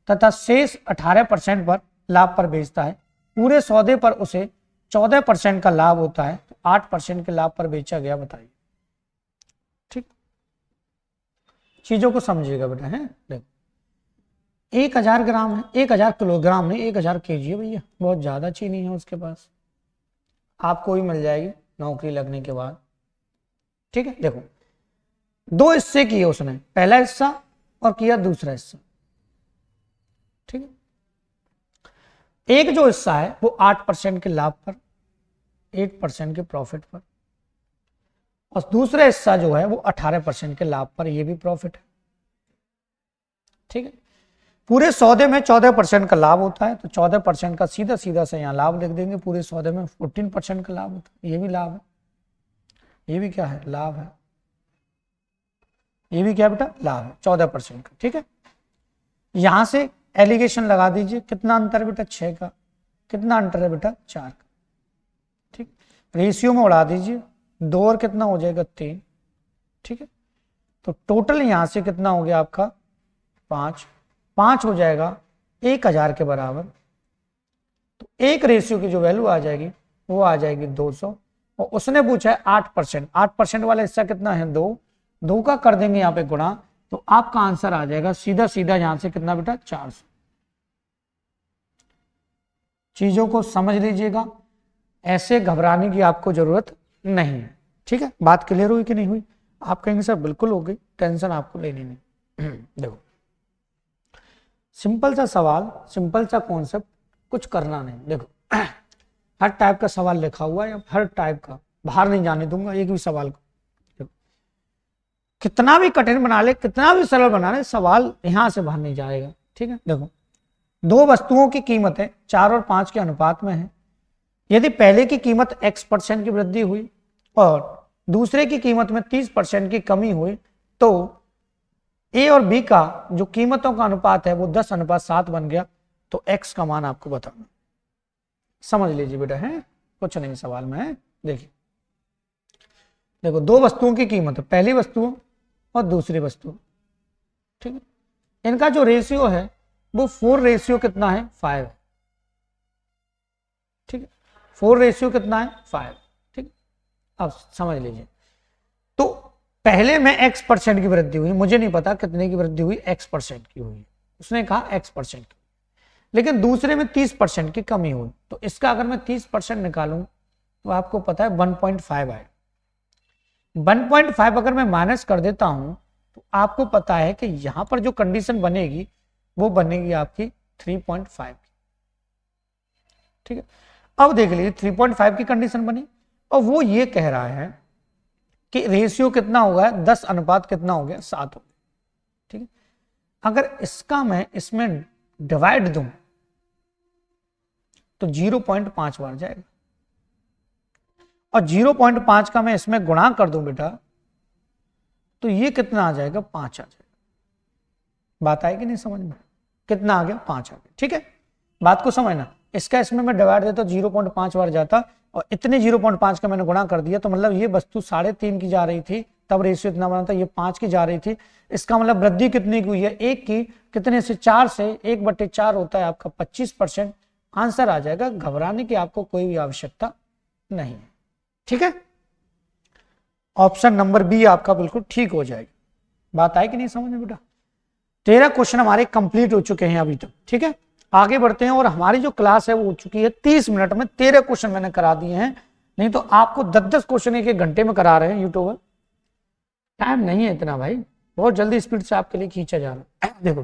तथा शेष 18% पर लाभ पर बेचता है। पूरे सौदे पर उसे 14% का लाभ होता है, तो 8% के लाभ पर बेचा गया, बताइए। ठीक, चीजों को समझिएगा बेटा। है देखो, 1000 ग्राम है, 1000 किलोग्राम नहीं, 1000 केजी है भैया, बहुत ज्यादा चीनी है उसके पास। आपको भी मिल जाएगी नौकरी लगने के बाद। ठीक है, देखो 2 हिस्से किए उसने, पहला हिस्सा और किया दूसरा हिस्सा। ठीक है, एक जो हिस्सा है वो 8% के लाभ पर, 8% के प्रॉफिट पर, और दूसरा हिस्सा जो है वो 18% के लाभ पर, ये भी प्रॉफिट है। ठीक है, पूरे सौदे में 14% का लाभ होता है, तो 14% का सीधा सीधा से यहां लाभ लिख देंगे। पूरे सौदे में 14% का लाभ होता है, ये भी लाभ है, ये भी क्या है, लाभ है, ये भी क्या बेटा, लाभ है 14% का। ठीक है, यहां से एलिगेशन लगा दीजिए, कितना अंतर है बेटा, 6 का, कितना अंतर है बेटा, 4 का। ठीक, रेशियो में उड़ा दीजिए, 2 और कितना हो जाएगा, 3। ठीक है, तो टोटल यहां से कितना हो गया आपका, 5 हो जाएगा 1000 के बराबर। तो एक रेशियो की जो वैल्यू आ जाएगी वो आ जाएगी 200, और उसने पूछा है 8%, 8% वाला हिस्सा कितना है, 2 का कर देंगे यहाँ पे गुणा, तो आपका आंसर आ जाएगा सीधा सीधा यहां से कितना बेटा, 400। चीजों को समझ लीजिएगा, ऐसे घबराने की आपको जरूरत नहीं है। ठीक है, बात क्लियर हुई कि नहीं हुई? आप कहेंगे सर बिल्कुल हो गई, टेंशन आपको लेनी नहीं। देखो सिंपल सा सवाल, सिंपल सा कॉन्सेप्ट, कुछ करना नहीं। देखो हर टाइप का सवाल लिखा हुआ है, हर टाइप का, बाहर नहीं जाने दूंगा एक भी सवाल को। देखो कितना भी कठिन बना ले, कितना भी सरल बना ले, सवाल यहां से बाहर नहीं जाएगा। ठीक है, देखो 2 वस्तुओं की कीमतें 4 और 5 के अनुपात में है। यदि पहले की कीमत X% की वृद्धि हुई और दूसरे की कीमत में 30% की कमी हुई, तो ए और बी का जो कीमतों का अनुपात है वो 10:7 बन गया, तो X का मान आपको बताना। समझ लीजिए बेटा, है कुछ नहीं सवाल में है। देखिए देखो 2 वस्तुओं की कीमत है, पहली वस्तु और दूसरी वस्तु। ठीक है, इनका जो रेशियो है वो 4 रेशियो कितना है, 5। ठीक है, 4 रेशियो कितना है, 5। ठीक, अब समझ लीजिए, तो पहले में X% की वृद्धि हुई, मुझे नहीं पता कितने की वृद्धि हुई, X% की हुई, उसने कहा X%, लेकिन दूसरे में 30% की कमी हुई, तो इसका अगर मैं 30% निकालूं तो आपको पता है 1.5 आए। 1.5 अगर मैं माइनस कर देता हूं तो आपको पता है कि यहां पर जो कंडीशन बनेगी वो बनेगी आपकी 3.5। ठीक है, अब देख लीजिए 3.5 की कंडीशन बनी, और वो ये कह रहा है कि रेशियो कितना होगा, 10 अनुपात कितना हो गया, 7 हो गया। ठीक है, अगर इसका मैं इसमें डिवाइड दूं तो 0.5 बार जाएगा, और 0.5 का मैं इसमें गुणा कर दूं बेटा तो ये कितना आ जाएगा, 5 आ जाएगा। बात आएगी नहीं समझ में, कितना आ गया, 5 आ गया। ठीक है, बात को समझना, इसका इसमें मैं डिवाइड देता 0.5 बार जाता और इतने 0.5 का मैंने गुणा कर दिया, तो मतलब ये वस्तु 3.5 की जा रही थी, तब रेशियो इतना बना था, ये 5 की जा रही थी। इसका मतलब वृद्धि कितनी की हुई है, 1 की, कितने से 4 से, 1/4 होता है आपका 25%। आंसर आ जाएगा, घबराने की आपको कोई भी आवश्यकता नहीं है। ठीक है, ऑप्शन नंबर बी आपका बिल्कुल ठीक हो जाएगा। बात आई कि नहीं समझ में बेटा? 13 क्वेश्चन हमारे कंप्लीट हो चुके हैं अभी तक। ठीक है, आगे बढ़ते हैं। और हमारी जो क्लास है वो हो चुकी है 30 मिनट में, 13 क्वेश्चन मैंने करा दिए हैं, नहीं तो आपको 10-10 क्वेश्चन एक घंटे में करा रहे हैं यूट्यूबर। टाइम नहीं है इतना भाई, बहुत जल्दी स्पीड से आपके लिए खींचा जा रहा है। देखो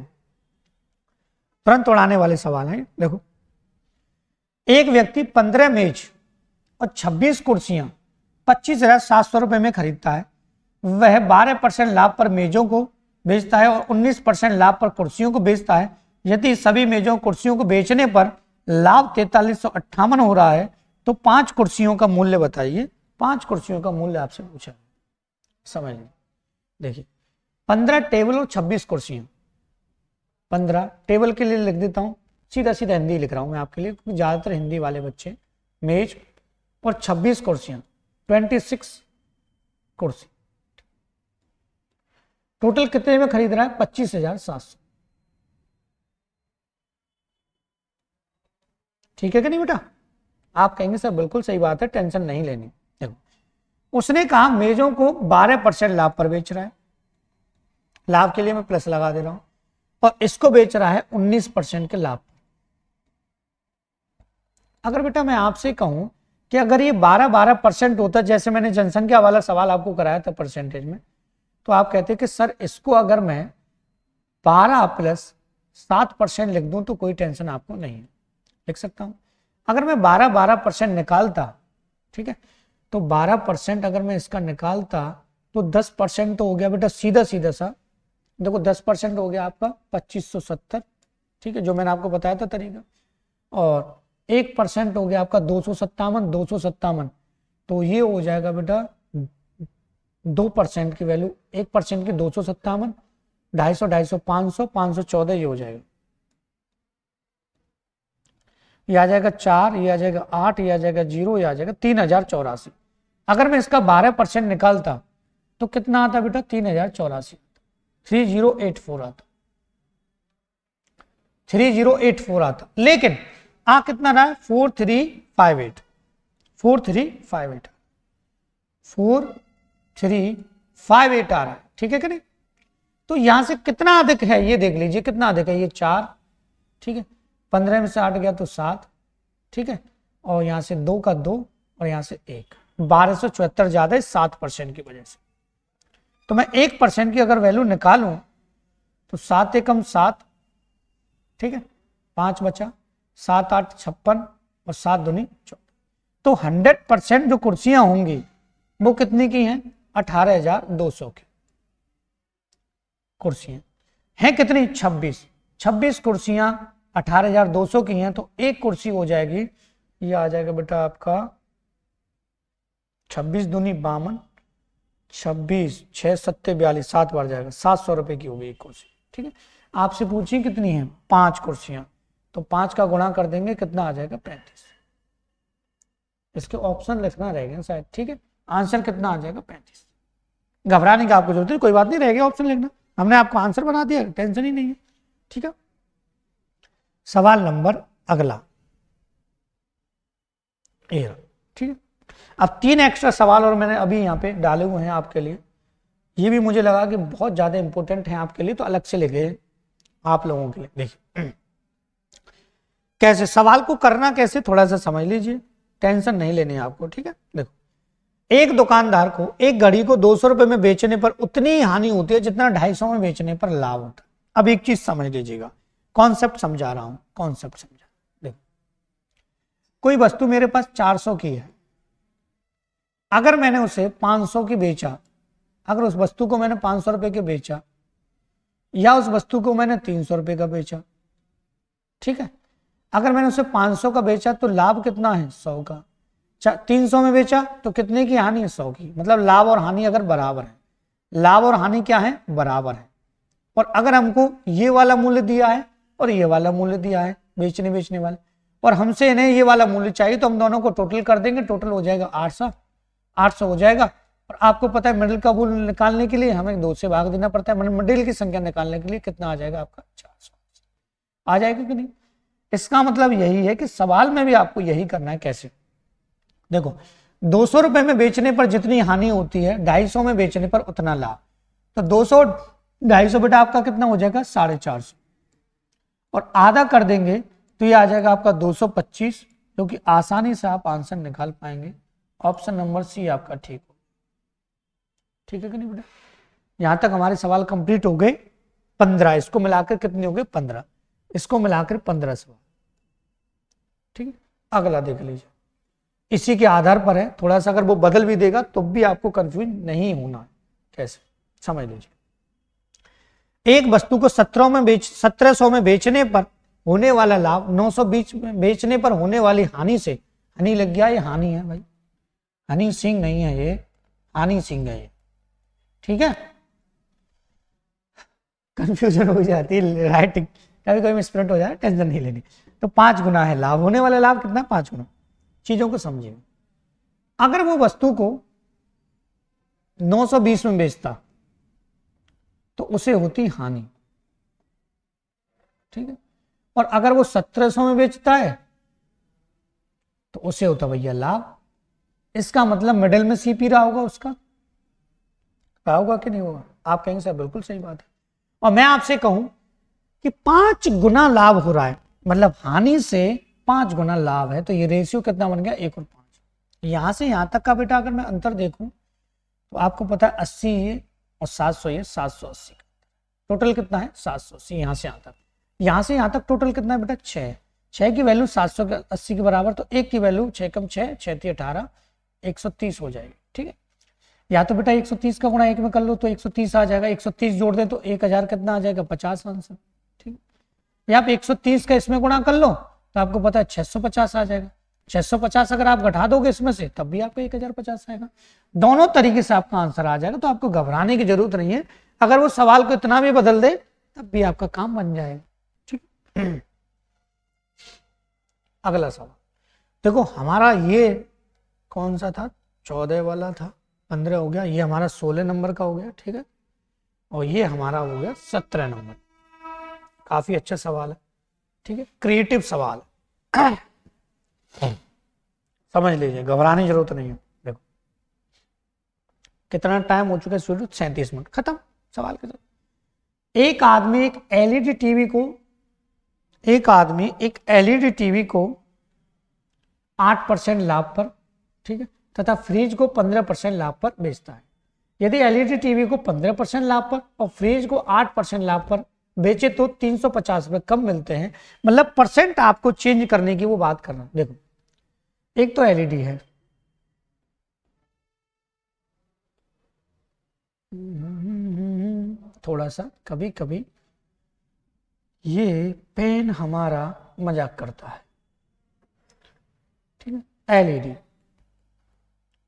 तुरंत उड़ाने वाले सवाल हैं। देखो, एक व्यक्ति 15 मेज और 26 कुर्सियां 25,700 रुपए में खरीदता है। वह 12% लाभ पर मेजों को बेचता है और 19% लाभ पर कुर्सियों को बेचता है। यदि सभी मेजों कुर्सियों को बेचने पर लाभ 4358 हो रहा है, तो 5 कुर्सियों का मूल्य बताइए। 5 कुर्सियों का मूल्य आपसे पूछा, समझ लीजिए। देखिए, 15 टेबल और 26 कुर्सियां। 15 टेबल के लिए लिख देता हूं, सीधा सीधा हिंदी लिख रहा हूं मैं आपके लिए, क्योंकि ज्यादातर हिंदी वाले बच्चे। मेज और 26 कुर्सियां, 26 कुर्सी। टोटल कितने में खरीद रहा है? 25,700। ठीक है कि नहीं बेटा? आप कहेंगे सर बिल्कुल सही बात है, टेंशन नहीं लेनी। देखो, उसने कहा मेजों को 12% लाभ पर बेच रहा है, लाभ के लिए मैं प्लस लगा दे रहा हूं, और इसको बेच रहा है 19% के लाभ पर। अगर बेटा मैं आपसे कहूं कि अगर ये 12% होता, जैसे मैंने जनसंख्या वाला सवाल आपको कराया था परसेंटेज में, तो आप कहते कि सर इसको अगर मैं 12 + 7% लिख दूं तो कोई टेंशन आपको नहीं है, लिख सकता हूं। अगर मैं 12% निकालता, ठीक है, तो 12% अगर मैं इसका निकालता तो 10% तो हो गया बेटा, सीधा सीधा सा। देखो 10% हो गया आपका 2570, ठीक है, जो मैंने आपको बताया था तरीका। और 1% हो गया आपका 257, तो ये हो जाएगा बेटा 2% की वैल्यू, 1% की 257, 250, 500, 514, ये हो जाएगा। ये आ जाएगा 4, ये आ जाएगा 8, ये आ जाएगा 0, ये आ जाएगा 3084। अगर मैं इसका 12% निकालता तो कितना आता बेटा? 3084, 3084 आता, 3084 आता। लेकिन आ कितना रहा है? 4358, 4358, 4358 आ रहा है। ठीक है कि नहीं? तो यहां से कितना अधिक है ये देख लीजिए, कितना अधिक है? ये 4, ठीक है, 15 में से 8 गया तो 7, ठीक है, और यहां से 2 का 2 और यहां से 1, 1274 ज्यादा है 7% की वजह से। तो मैं 1% की अगर वैल्यू निकालूं तो 7 एकम 7, ठीक है, 5 बचा, 7 8 56 और 7 दूनी 14। तो 100% जो कुर्सियां होंगी वो कितनी की हैं? 18,200 की कुर्सियां हैं। कितनी? 26 कुर्सियां 18,200 की हैं, तो एक कुर्सी हो जाएगी, ये आ जाएगा बेटा आपका 26 दूनी 52, 26 6 7 42, 7 बार जाएगा, 700 रुपए की होगी एक कुर्सी। ठीक है, आपसे पूछिए कितनी है? 5 कुर्सियां, तो 5 का गुणा कर देंगे, कितना आ जाएगा? 35। इसके ऑप्शन लिखना रहेगा शायद। ठीक है, आंसर कितना आ जाएगा? 35। घबराने की आपको जरूरत नहीं, कोई बात नहीं, रहेगा ऑप्शन लिखना, हमने आपको आंसर बना दिया, टेंशन ही नहीं है। ठीक है, सवाल नंबर अगला, ठीक है। अब 3 एक्स्ट्रा सवाल और मैंने अभी यहाँ पे डाले हुए हैं आपके लिए, ये भी मुझे लगा कि बहुत ज्यादा इंपॉर्टेंट है आपके लिए, तो अलग से लिखे आप लोगों के लिए। देखिए कैसे सवाल को करना, कैसे थोड़ा सा समझ लीजिए, टेंशन नहीं लेनी है आपको। ठीक है, देखो, एक दुकानदार को एक घड़ी को 200 रुपए में बेचने पर उतनी ही हानि होती है जितना 250 में बेचने पर लाभ होता है। अब एक चीज समझ लीजिएगा, कॉन्सेप्ट समझा रहा हूं, कॉन्सेप्ट समझा। देखो, कोई वस्तु मेरे पास 400 की है, अगर मैंने उसे 500 की बेचा, अगर उस वस्तु को मैंने 500 रुपए के बेचा, या उस वस्तु को मैंने 300 रुपए का बेचा, ठीक है, अगर मैंने उसे 500 का बेचा तो लाभ कितना है? 100 का। 300 में बेचा तो कितने की हानि है? 100 की। मतलब लाभ और हानि अगर बराबर है, लाभ और हानि क्या है? बराबर है। और अगर हमको ये वाला मूल्य दिया है और ये वाला मूल्य दिया है बेचने वाले, और हमसे इन्हें ये वाला मूल्य चाहिए, तो हम दोनों को टोटल कर देंगे, टोटल हो जाएगा 800 हो जाएगा। और आपको पता है मिडिल का मूल्य निकालने के लिए हमें 2 से भाग देना पड़ता है, मिडिल की संख्या निकालने के लिए कितना आ जाएगा आपका 400 आ जाएगा कि नहीं। इसका मतलब यही है कि सवाल में भी आपको यही करना है। कैसे, देखो 200 रुपए में बेचने पर जितनी हानि होती है 250 में बेचने पर उतना लाभ। तो 200 250 बेटा आपका कितना हो जाएगा 450, और आधा कर देंगे तो ये आ जाएगा आपका 225, जो कि आसानी से आप आंसर निकाल पाएंगे। ऑप्शन नंबर सी आपका ठीक हो, ठीक है कि नहीं बेटा। यहां तक हमारे सवाल कंप्लीट हो गए 15, इसको मिलाकर कितने हो गए 15, इसको मिलाकर 15 सवाल, ठीक है। अगला देख लीजिए, इसी के आधार पर है, थोड़ा सा अगर वो बदल भी देगा तो भी आपको कंफ्यूज नहीं होना है। कैसे, समझ लीजिए। एक वस्तु को 1700 में बेचने पर होने वाला लाभ 920 में बेचने पर होने वाली हानि से, हानि लग गया, ये हानि है भाई, हनी सिंह नहीं है ये, हानि सिंह है ये, ठीक है। कंफ्यूजन हो जाती है राइटिंग, कभी कभी मिसप्रिंट हो जाए, टेंशन नहीं लेनी। तो 5 गुना है लाभ, होने वाला लाभ कितना 5 गुना। चीजों को समझिए, अगर वो वस्तु को 920 में बेचता तो उसे होती हानि, ठीक है। और अगर वो 1700 में बेचता है तो उसे होता भैया लाभ। इसका मतलब मिडिल में सी पी रहा होगा उसका, होगा कि नहीं होगा। आप कहेंगे सर बिल्कुल सही बात है। और मैं आपसे कहूं कि 5 गुना लाभ हो रहा है, मतलब हानि से 5 गुना लाभ है, तो ये रेशियो कितना बन गया 1 और 5। यहां से यहां तक का बेटा अगर मैं अंतर देखूं तो आपको पता है 80 ये और 700 ये, 780 टोटल कितना है 780। यहां से यहां तक टोटल कितना है बेटा 6 की वैल्यू 780 के बराबर, तो 1 की वैल्यू 6 कम 6 6 18 130 हो जाएगी, ठीक है। या तो बेटा 130 का गुणा 1 में कर लो तो 130 आ जाएगा, 130 जोड़ दे तो 1000 कितना आ जाएगा 50 आंसर, ठीक। या आप 130 का इसमें गुणा कर लो तो आपको पता है 650 आ जाएगा। 650 अगर आप घटा दोगे इसमें से तब भी आपको 1050 आएगा। दोनों तरीके से आपका आंसर आ जाएगा, तो आपको घबराने की जरूरत नहीं है। अगर वो सवाल को इतना भी बदल दे तब भी आपका काम बन जाएगा, ठीक। अगला सवाल देखो, हमारा ये कौन सा था 14 वाला था, 15 हो गया, ये हमारा 16 नंबर का हो गया, ठीक है। और ये हमारा हो गया 17 नंबर। काफी अच्छा सवाल है, ठीक है, क्रिएटिव सवाल समझ लीजिए, घबराने की जरूरत नहीं है। देखो कितना टाइम हो चुका है स्टूडेंट, 37 मिनट, खत्म सवाल के साथ। एक आदमी एक एलईडी टीवी को 8% लाभ पर, ठीक है, तथा फ्रिज को 15% लाभ पर बेचता है। यदि एलईडी टीवी को 15% लाभ पर और फ्रिज को 8% लाभ पर बेचे तो 350 रुपए कम मिलते हैं। मतलब परसेंट आपको चेंज करने की वो बात कर रहा हूं। देखो एक तो एलईडी है, थोड़ा सा कभी कभी ये पेन हमारा मजाक करता है, ठीक है। एलईडी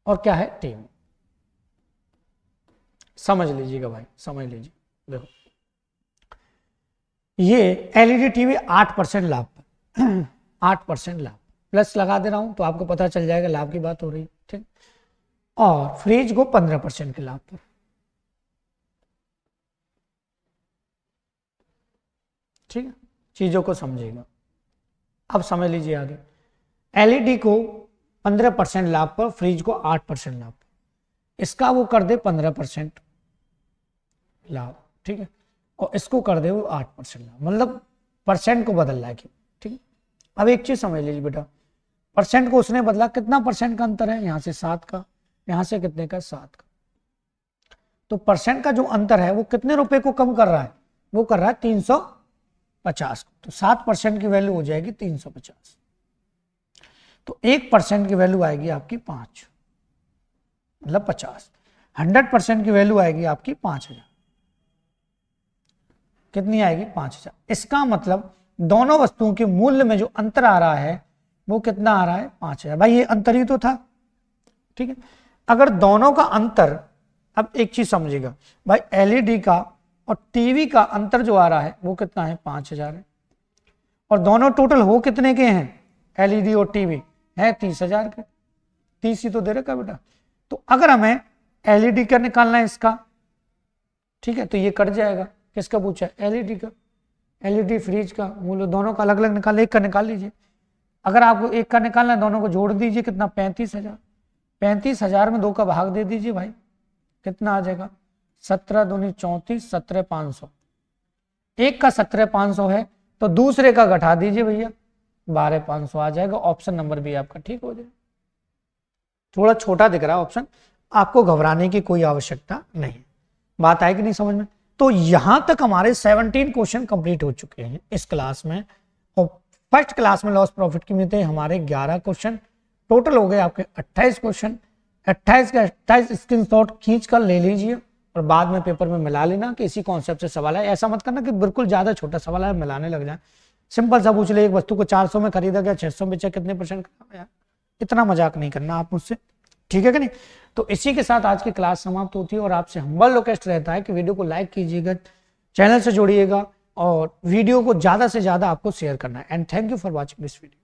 और क्या है टीवी, समझ लीजिएगा भाई, समझ लीजिए। देखो ये एलईडी टीवी 8% लाभ पर 8% लाभ प्लस लगा दे रहा हूं तो आपको पता चल जाएगा लाभ की बात हो रही है, ठीक। और फ्रिज को 15% के लाभ पर, ठीक है। चीजों को समझिएगा, अब समझ लीजिए आगे। एलईडी को 15% लाभ पर, फ्रिज को 8% लाभ पर, इसका वो कर दे 15% लाभ, ठीक है, और इसको कर दे वो 8% लाभ, मतलब परसेंट को बदल रहा है, ठीक है। अब एक चीज समझ लीजिए बेटा, परसेंट को उसने बदला, कितना परसेंट का अंतर है, यहां से 7 का, यहां से कितने का 7 का। तो परसेंट का जो अंतर है वो कितने रुपए को कम कर रहा है, वो कर रहा है 350 को। तो 7% की वैल्यू हो जाएगी 350, तो 1% की वैल्यू आएगी आपकी 5, मतलब 50। 100% की वैल्यू आएगी आपकी 5000, कितनी आएगी 5000। इसका मतलब दोनों वस्तुओं के मूल्य में जो अंतर आ रहा है वो कितना आ रहा है 5000। भाई ये अंतर ही तो था, ठीक है। अगर दोनों का अंतर, अब एक चीज समझिएगा भाई, एलईडी का और टीवी का अंतर जो आ रहा है वो कितना है 5000 है, और दोनों टोटल हो कितने के हैं एलईडी और टीवी है 30,000 के, 30 ही तो दे रखा बेटा। तो अगर हमें एलईडी का निकालना है इसका, ठीक है, तो ये कट जाएगा। किसका पूछा है? एलईडी का। एलईडी फ्रिज का, मूल्य दोनों का अलग अलग निकाल, एक का निकाल लीजिए। अगर आपको एक का निकालना है, दोनों को जोड़ दीजिए, कितना? 35,000। 35,000 में 2 का भाग दे दीजिए भाई, कितना आ जाएगा? 17 दूनी 34, 17,500। एक का 17,500 है तो दूसरे का घटा दीजिए भैया, 12,500 आ जाएगा। ऑप्शन नंबर भी आपका ठीक हो जाएगा। थोड़ा छोटा दिख रहा है ऑप्शन, आपको घबराने की कोई आवश्यकता नहीं। बात आएगी नहीं समझ में? तो यहां तक हमारे 17 क्वेश्चन कंप्लीट हो चुके हैं इस क्लास में, और फर्स्ट क्लास में लॉस प्रॉफिट की में थे हमारे 11 क्वेश्चन, टोटल हो गए आपके 28 क्वेश्चन। 28 का 28 स्क्रीनशॉट खींच कर ले लीजिए और बाद में पेपर में मिला लेना कि इसी कॉन्सेप्ट से सवाल है। ऐसा मत करना कि बिल्कुल ज्यादा छोटा सवाल है मिलाने लग जाए। सिंपल सा पूछ ले, एक वस्तु को 400 में खरीदा गया, 600 में बेचा, कितने परसेंट? इतना मजाक नहीं करना आप मुझसे, ठीक है कि नहीं? तो इसी के साथ आज की क्लास समाप्त होती है और आपसे हम्बल रिक्वेस्ट रहता है कि वीडियो को लाइक कीजिएगा, चैनल से जुड़िएगा और वीडियो को ज्यादा से ज्यादा आपको शेयर करना है। And thank you for watching this video.